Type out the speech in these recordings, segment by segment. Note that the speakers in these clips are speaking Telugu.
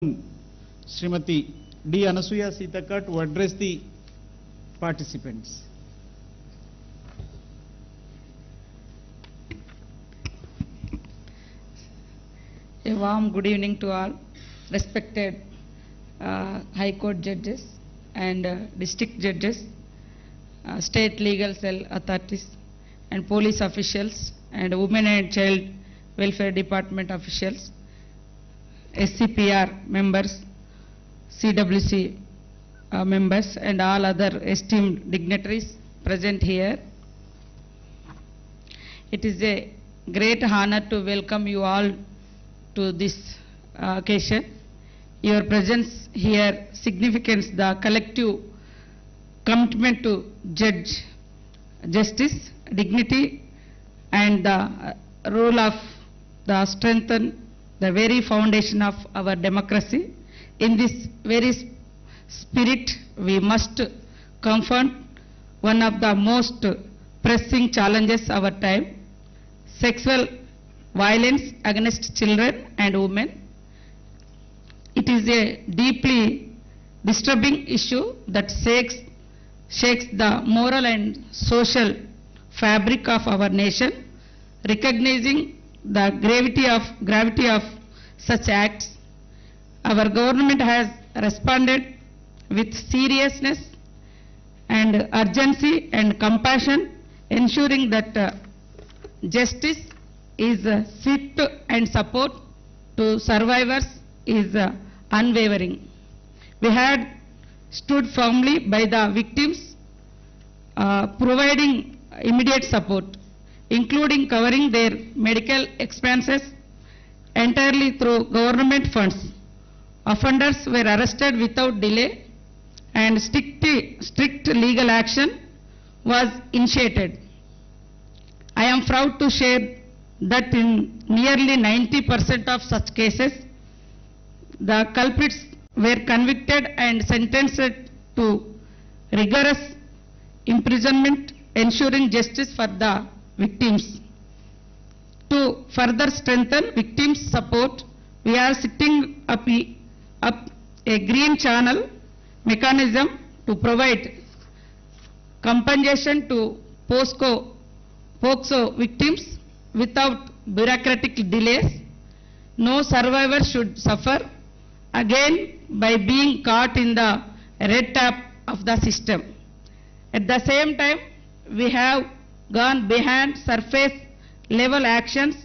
Srimati D. Anasuya Sitaka to address the participants. A warm good evening to all respected High Court judges and district judges, state legal cell authorities and police officials and women and child welfare department officials, SCPR members, CWC members and all other esteemed dignitaries present here. It is a great honor to welcome you all to this occasion. Your presence here signifies the collective commitment to justice, dignity and the role of the strengthen the very foundation of our democracy. In this very spirit, we must confront one of the most pressing challenges of our time, sexual violence against children and women. It is a deeply disturbing issue that shakes the moral and social fabric of our nation. Recognizing the gravity of such acts, our government has responded with seriousness and urgency and compassion, ensuring that justice is swift and support to survivors is unwavering. We had stood firmly by the victims, providing immediate support, including covering their medical expenses entirely through government funds. Offenders were arrested without delay and strict legal action was initiated. I am proud to share that in nearly 90% of such cases, the culprits were convicted and sentenced to rigorous imprisonment, ensuring justice for the victims. To further strengthen victims' support, we are setting up a green channel mechanism to provide compensation to POCSO victims without bureaucratic delays. No survivor should suffer again by being caught in the red tape of the system. At the same time, we have gone behind surface level actions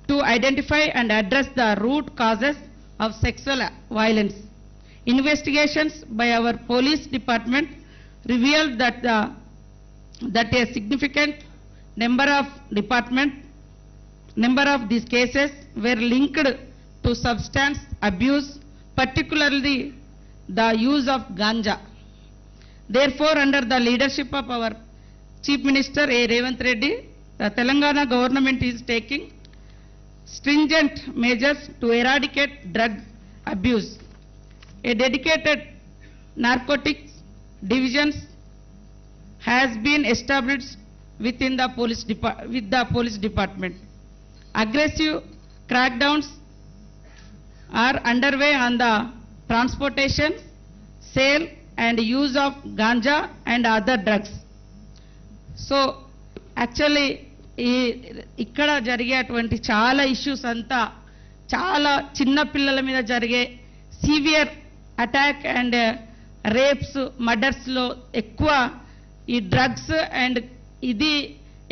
to identify and address the root causes of sexual violence. Investigations by our police department revealed that a significant number of these cases were linked to substance abuse, particularly the use of ganja. Therefore, under the leadership of our Chief Minister A. Revanth Reddy, the Telangana government is taking stringent measures to eradicate drug abuse. A dedicated narcotics division has been established within the police department. Aggressive crackdowns are underway on the transportation, sale and use of ganja and other drugs. So actually ఇక్కడ జరిగేటువంటి చాలా ఇష్యూస్ అంతా చాలా చిన్న పిల్లల మీద జరిగే సివియర్ అటాక్ అండ్ రేప్స్, మర్డర్స్లో ఎక్కువ ఈ డ్రగ్స్ అండ్ ఇది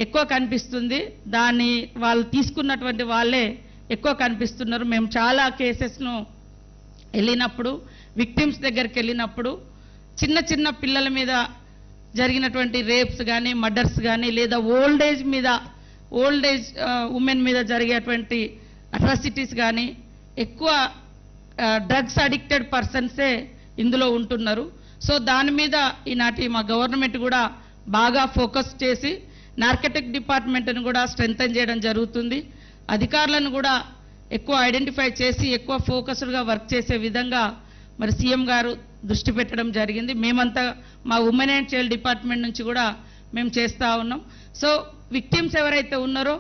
ఎక్కువ కనిపిస్తుంది. దాన్ని వాళ్ళు తీసుకున్నటువంటి వాళ్ళే ఎక్కువ కనిపిస్తున్నారు. మేము చాలా కేసెస్ను వెళ్ళినప్పుడు, విక్టిమ్స్ దగ్గరికి వెళ్ళినప్పుడు చిన్న చిన్న పిల్లల మీద జరిగినటువంటి రేప్స్ కానీ, మర్డర్స్ కానీ, లేదా ఓల్డ్ ఏజ్ ఉమెన్ మీద జరిగేటువంటి అట్రాసిటీస్ కానీ ఎక్కువ డ్రగ్స్ అడిక్టెడ్ పర్సన్సే ఇందులో ఉంటున్నారు. సో దాని మీద ఈనాటి మా గవర్నమెంట్ కూడా బాగా ఫోకస్ చేసి నార్కటిక్ డిపార్ట్మెంట్ను కూడా స్ట్రెంథెన్ చేయడం జరుగుతుంది. అధికారులను కూడా ఎక్కువ ఐడెంటిఫై చేసి ఎక్కువ ఫోకస్డ్గా వర్క్ చేసే విధంగా మరి సీఎం గారు దృష్టి పెట్టడం జరిగింది. మేమంతా మా ఉమెన్ అండ్ చైల్డ్ డిపార్ట్మెంట్ నుంచి కూడా మేము చేస్తూ ఉన్నాం. సో విక్టిమ్స్ ఎవరైతే ఉన్నారో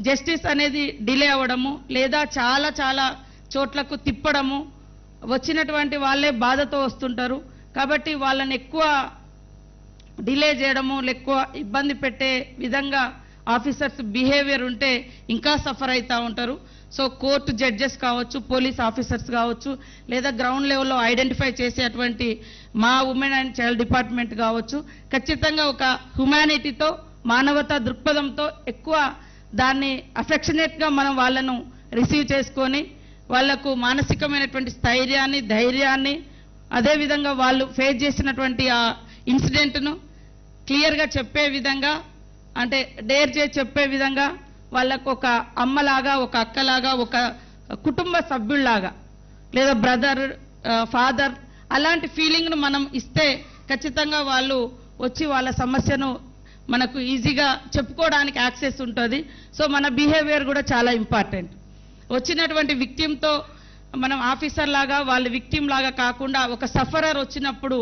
జస్టిస్ అనేది డిలే అవ్వడము లేదా చాలా చోట్లకు తిప్పడము, వచ్చినటువంటి వాళ్ళే బాధతో వస్తుంటారు. కాబట్టి వాళ్ళని ఎక్కువ డిలే చేయడము, ఎక్కువ ఇబ్బంది పెట్టే విధంగా ఆఫీసర్స్ బిహేవియర్ ఉంటే ఇంకా సఫర్ అవుతూ ఉంటారు. సో కోర్టు జడ్జెస్ కావచ్చు, పోలీస్ ఆఫీసర్స్ కావచ్చు, లేదా గ్రౌండ్ లెవెల్లో ఐడెంటిఫై చేసేటువంటి మా ఉమెన్ అండ్ చైల్డ్ డిపార్ట్మెంట్ కావచ్చు, ఖచ్చితంగా ఒక హ్యుమానిటీతో, మానవతా దృక్పథంతో ఎక్కువ దాన్ని అఫెక్షనేట్గా మనం వాళ్ళను రిసీవ్ చేసుకొని వాళ్లకు మానసికమైనటువంటి స్థైర్యాన్ని, ధైర్యాన్ని, అదేవిధంగా వాళ్ళు ఫేస్ చేసినటువంటి ఆ ఇన్సిడెంట్ను క్లియర్గా చెప్పే విధంగా, అంటే డేర్ చేసి చెప్పే విధంగా వాళ్ళకు ఒక అమ్మలాగా, ఒక అక్కలాగా, ఒక కుటుంబ సభ్యుల్లాగా, లేదా బ్రదర్, ఫాదర్ అలాంటి ఫీలింగ్ను మనం ఇస్తే ఖచ్చితంగా వాళ్ళు వచ్చి వాళ్ళ సమస్యను మనకు ఈజీగా చెప్పుకోవడానికి యాక్సెస్ ఉంటుంది. సో మన బిహేవియర్ కూడా చాలా ఇంపార్టెంట్. వచ్చినటువంటి విక్టిమ్తో మనం ఆఫీసర్ లాగా, వాళ్ళ విక్టిమ్ లాగా కాకుండా ఒక సఫరర్ వచ్చినప్పుడు,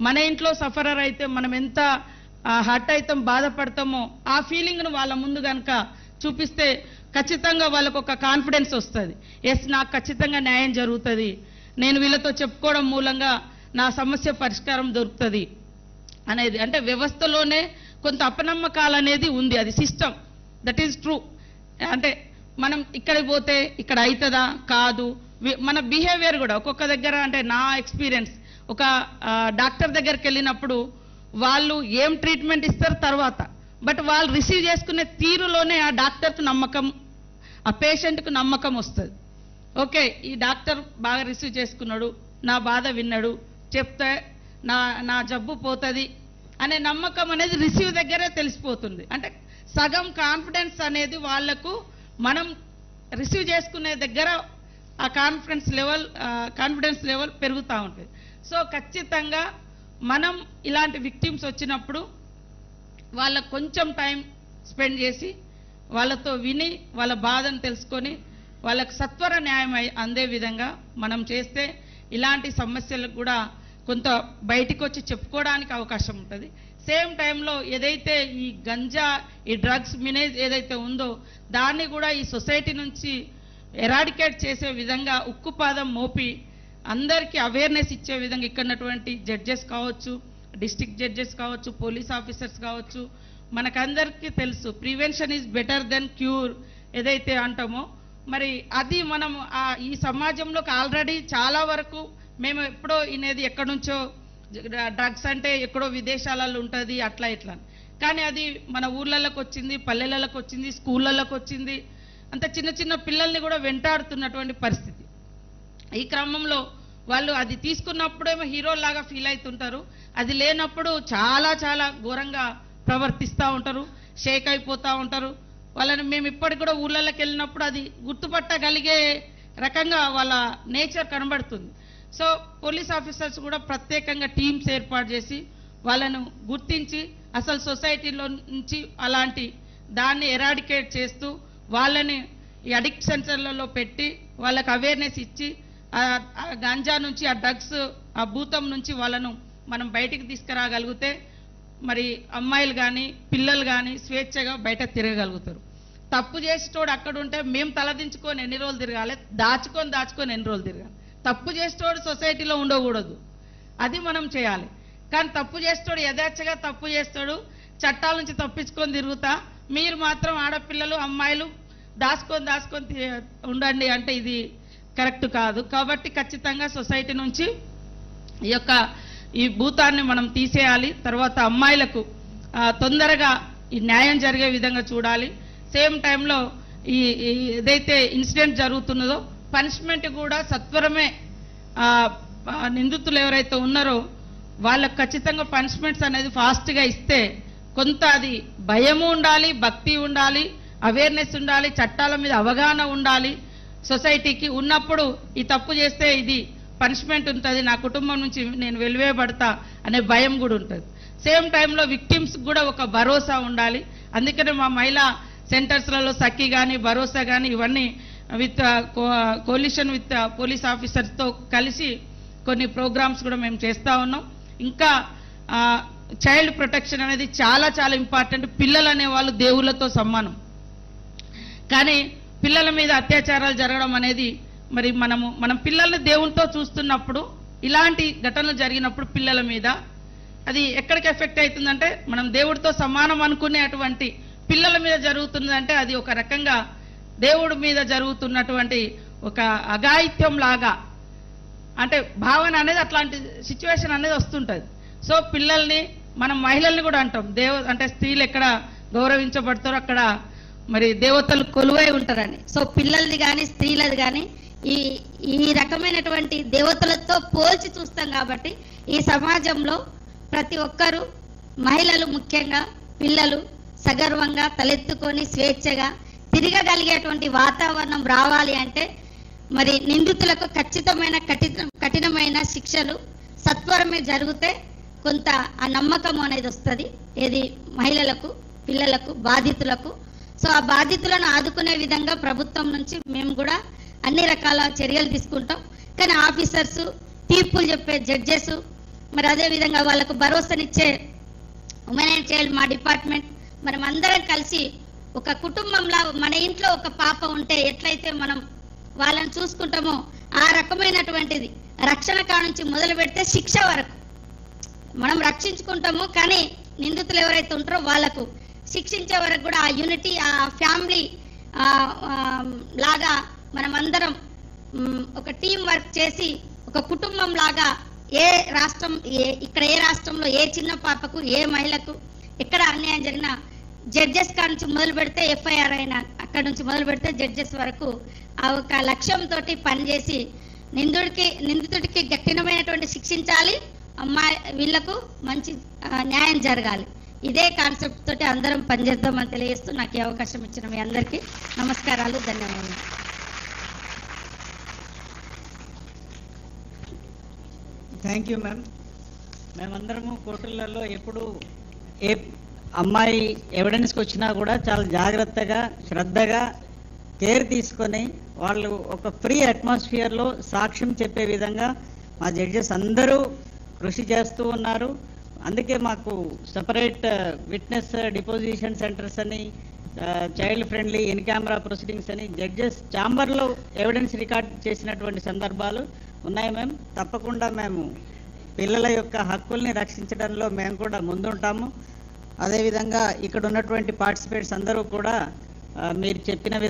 మన ఇంట్లో సఫరర్ అయితే మనం ఎంత హర్ట్ అవుతాం, బాధపడతామో ఆ ఫీలింగ్ను వాళ్ళ ముందు కనుక చూపిస్తే ఖచ్చితంగా వాళ్ళకు ఒక కాన్ఫిడెన్స్ వస్తుంది. ఎస్, నాకు ఖచ్చితంగా న్యాయం జరుగుతుంది, నేను వీళ్ళతో చెప్పుకోవడం మూలంగా నా సమస్య పరిష్కారం దొరుకుతుంది అనేది. అంటే వ్యవస్థలోనే కొంత అపనమ్మకాలు అనేది ఉంది, అది సిస్టమ్, దట్ ఈజ్ ట్రూ. అంటే మనం ఇక్కడికి పోతే ఇక్కడ అవుతుందా కాదు, మన బిహేవియర్ కూడా ఒక్కొక్క దగ్గర, అంటే నా ఎక్స్పీరియన్స్, ఒక డాక్టర్ దగ్గరికి వెళ్ళినప్పుడు వాళ్ళు ఏం ట్రీట్మెంట్ ఇస్తారు తర్వాత, బట్ వాళ్ళు రిసీవ్ చేసుకునే తీరులోనే ఆ డాక్టర్కు నమ్మకం, ఆ పేషెంట్కు నమ్మకం వస్తుంది. ఓకే, ఈ డాక్టర్ బాగా రిసీవ్ చేసుకున్నాడు, నా బాధ విన్నాడు, చెప్తే నా జబ్బు పోతుంది అనే నమ్మకం అనేది రిసీవ్ దగ్గరే తెలిసిపోతుంది. అంటే సగం కాన్ఫిడెన్స్ అనేది వాళ్లకు మనం రిసీవ్ చేసుకునే దగ్గర ఆ కాన్ఫిడెన్స్ లెవెల్ పెరుగుతూ ఉంటుంది. సో ఖచ్చితంగా మనం ఇలాంటి విక్టిమ్స్ వచ్చినప్పుడు వాళ్ళకు కొంచెం టైం స్పెండ్ చేసి వాళ్ళతో విని వాళ్ళ బాధను తెలుసుకొని వాళ్ళకు సత్వర న్యాయం అందే విధంగా మనం చేస్తే ఇలాంటి సమస్యలకు కూడా కొంత బయటికి వచ్చి చెప్పుకోవడానికి అవకాశం ఉంటుంది. సేమ్ టైంలో ఏదైతే ఈ గంజా, ఈ డ్రగ్స్ మినేజ్ ఏదైతే ఉందో దాన్ని కూడా ఈ సొసైటీ నుంచి ఎరాడికేట్ చేసే విధంగా ఉక్కుపాదం మోపి అందరికీ అవేర్నెస్ ఇచ్చే విధంగా ఇక్కడటువంటి జడ్జెస్ కావచ్చు, డిస్ట్రిక్ట్ జడ్జెస్ కావచ్చు, పోలీస్ ఆఫీసర్స్ కావచ్చు, మనకందరికీ తెలుసు prevention is better than cure ఏదైతే అంటామో, మరి అది మనం ఈ సమాజంలోకి ఆల్రెడీ చాలా వరకు మేము ఎప్పుడో ఇనేది ఎక్కడి నుంచో డ్రగ్స్ అంటే ఎక్కడో విదేశాలలో ఉంటుంది అట్లా ఇట్లా, కానీ అది మన ఊర్లలోకి వచ్చింది, పల్లెలకు వచ్చింది, స్కూళ్ళలోకి వచ్చింది, అంత చిన్న చిన్న పిల్లల్ని కూడా వెంటాడుతున్నటువంటి పరిస్థితి. ఈ క్రమంలో వాళ్ళు అది తీసుకున్నప్పుడేమో హీరోలాగా ఫీల్ అవుతుంటారు, అది లేనప్పుడు చాలా చాలా ఘోరంగా ప్రవర్తిస్తూ ఉంటారు, షేక్ అయిపోతూ ఉంటారు. వాళ్ళని మేము ఇప్పటికి కూడా ఊళ్ళలోకి వెళ్ళినప్పుడు అది గుర్తుపట్టగలిగే రకంగా వాళ్ళ నేచర్ కనబడుతుంది. సో పోలీస్ ఆఫీసర్స్ కూడా ప్రత్యేకంగా టీమ్స్ ఏర్పాటు చేసి వాళ్ళను గుర్తించి అసలు సొసైటీలో నుంచి అలాంటి దాన్ని ఎరాడికేట్ చేస్తూ వాళ్ళని ఈ అడిక్ట్ సెంటర్లలో పెట్టి వాళ్ళకి అవేర్నెస్ ఇచ్చి ఆ గంజా నుంచి, ఆ డ్రగ్స్, ఆ భూతం నుంచి వాళ్ళను మనం బయటికి తీసుకురాగలిగితే మరి అమ్మాయిలు కానీ పిల్లలు కానీ స్వేచ్ఛగా బయట తిరగగలుగుతారు. తప్పు చేసేటోడు అక్కడ ఉంటే మేము తలదించుకొని ఎన్ని రోజులు తిరగాలి, దాచుకొని ఎన్ని రోజులు తిరగాలి. తప్పు చేసేటోడు సొసైటీలో ఉండకూడదు, అది మనం చేయాలి. కానీ తప్పు చేసేటోడు యథేచ్ఛగా తప్పు చేస్తాడు, చట్టాల నుంచి తప్పించుకొని తిరుగుతా, మీరు మాత్రం ఆడపిల్లలు అమ్మాయిలు దాచుకొని ఉండండి అంటే ఇది కరెక్ట్ కాదు. కాబట్టి ఖచ్చితంగా సొసైటీ నుంచి ఈ భూతాన్ని మనం తీసేయాలి. తర్వాత అమ్మాయిలకు తొందరగా ఈ న్యాయం జరిగే విధంగా చూడాలి. సేమ్ టైంలో ఈ ఏదైతే ఇన్సిడెంట్ జరుగుతున్నదో పనిష్మెంట్ కూడా సత్వరమే నిందితులు ఎవరైతే ఉన్నారో వాళ్ళకు ఖచ్చితంగా పనిష్మెంట్స్ అనేది ఫాస్ట్గా ఇస్తే కొంత అది భయము ఉండాలి, భక్తి ఉండాలి, అవేర్నెస్ ఉండాలి, చట్టాల మీద అవగాహన ఉండాలి సొసైటీకి. ఉన్నప్పుడు ఈ తప్పు చేస్తే ఇది పనిష్మెంట్ ఉంటుంది, నా కుటుంబం నుంచి నేను వెలివేయబడతా అనే భయం కూడా ఉంటుంది. సేమ్ టైంలో విక్టిమ్స్ కూడా ఒక భరోసా ఉండాలి. అందుకనే మా మహిళా సెంటర్స్లలో సఖి కానీ, భరోసా కానీ ఇవన్నీ విత్ కోలిషన్ విత్ పోలీస్ ఆఫీసర్స్తో కలిసి కొన్ని ప్రోగ్రామ్స్ కూడా మేము చేస్తూ ఉన్నాం. ఇంకా చైల్డ్ ప్రొటెక్షన్ అనేది చాలా చాలా ఇంపార్టెంట్. పిల్లలు అనే వాళ్ళు దేవుళ్ళతో సమానం, కానీ పిల్లల మీద అత్యాచారాలు జరగడం అనేది మరి మనం పిల్లల్ని దేవునితో చూస్తున్నప్పుడు ఇలాంటి ఘటనలు జరిగినప్పుడు పిల్లల మీద అది ఎక్కడికి ఎఫెక్ట్ అవుతుందంటే, మనం దేవుడితో సమానం అనుకునేటువంటి పిల్లల మీద జరుగుతుందంటే అది ఒక రకంగా దేవుడి మీద జరుగుతున్నటువంటి ఒక అఘాయిత్యం లాగా, అంటే భావన అనేది అట్లాంటి సిచ్యువేషన్ అనేది వస్తుంటుంది. సో పిల్లల్ని, మనం మహిళల్ని కూడా అంటాం, అంటే స్త్రీలు ఎక్కడ గౌరవించబడతారో అక్కడ మరి దేవతలు కొలువై ఉంటారని. సో పిల్లలది కానీ స్త్రీలది కానీ ఈ రకమైనటువంటి దేవతలతో పోల్చి చూస్తాం కాబట్టి ఈ సమాజంలో ప్రతి ఒక్కరూ, మహిళలు ముఖ్యంగా, పిల్లలు సగర్వంగా తలెత్తుకొని స్వేచ్ఛగా తిరగగలిగేటువంటి వాతావరణం రావాలి అంటే మరి నిందితులకు ఖచ్చితమైన కఠినమైన శిక్షలు సత్వరమే జరిగితే కొంత ఆ నమ్మకం అనేది వస్తుంది. ఏది మహిళలకు, పిల్లలకు, బాధితులకు. సో ఆ బాధితులను ఆదుకునే విధంగా ప్రభుత్వం నుంచి మేము కూడా అన్ని రకాల చర్యలు తీసుకుంటాం. కానీ ఆఫీసర్స్, తీర్పులు చెప్పే జడ్జెస్, మరి అదేవిధంగా వాళ్ళకు భరోసానిచ్చే ఉమెన్ అండ్ చైల్డ్ మా డిపార్ట్మెంట్, మనం అందరం కలిసి ఒక కుటుంబంలో, మన ఇంట్లో ఒక పాప ఉంటే ఎట్లయితే మనం వాళ్ళని చూసుకుంటామో ఆ రకమైనటువంటిది రక్షణ కాడ నుంచి మొదలు పెడితే శిక్ష వరకు మనం రక్షించుకుంటాము. కానీ నిందితులు ఎవరైతే ఉంటారో వాళ్ళకు శిక్షించే వరకు కూడా ఆ యూనిటీ, ఆ ఫ్యామిలీ లాగా మనం అందరం ఒక టీం వర్క్ చేసి ఒక కుటుంబం లాగా ఇక్కడ ఏ రాష్ట్రంలో ఏ చిన్న పాపకు, ఏ మహిళకు ఎక్కడ అన్యాయం జరిగినా జడ్జెస్ కాడ నుంచి మొదలు పెడితే, ఎఫ్ఐఆర్ అయినా అక్కడ నుంచి మొదలు పెడితే జడ్జెస్ వరకు ఆ ఒక లక్ష్యంతో పనిచేసి నిందితుడికి కఠినమైనటువంటి శిక్షించాలి, వీళ్లకు మంచి న్యాయం జరగాలి. ఇదే కాన్సెప్ట్ తోటి అందరం పనిచేద్దామని తెలియజేస్తూ నాకు ఈ అవకాశం ఇచ్చిన మీ అందరికీ నమస్కారాలు, ధన్యవాదాలు. Thank you ma'am. మేమందరము కోర్టులలో ఎప్పుడు ఏ అమ్మాయి ఎవిడెన్స్కి వచ్చినా కూడా చాలా జాగ్రత్తగా, శ్రద్ధగా, కేర్ తీసుకొని వాళ్ళు ఒక ఫ్రీ అట్మాస్ఫియర్లో సాక్ష్యం చెప్పే విధంగా మా జడ్జెస్ అందరూ కృషి చేస్తూ ఉన్నారు. అందుకే మాకు సపరేట్ విట్నెస్ డిపోజిషన్ సెంటర్స్ అని, child friendly in camera proceedings అని జడ్జెస్ ఛాంబర్లో ఎవిడెన్స్ రికార్డ్ చేసినటువంటి సందర్భాలు ఉన్నాయి మ్యామ్. తప్పకుండా మేము పిల్లల యొక్క హక్కుల్ని రక్షించడంలో మేము కూడా ముందుంటాము. అదేవిధంగా ఇక్కడ ఉన్నటువంటి పార్టిసిపేట్స్ అందరూ కూడా మీరు చెప్పిన విధంగా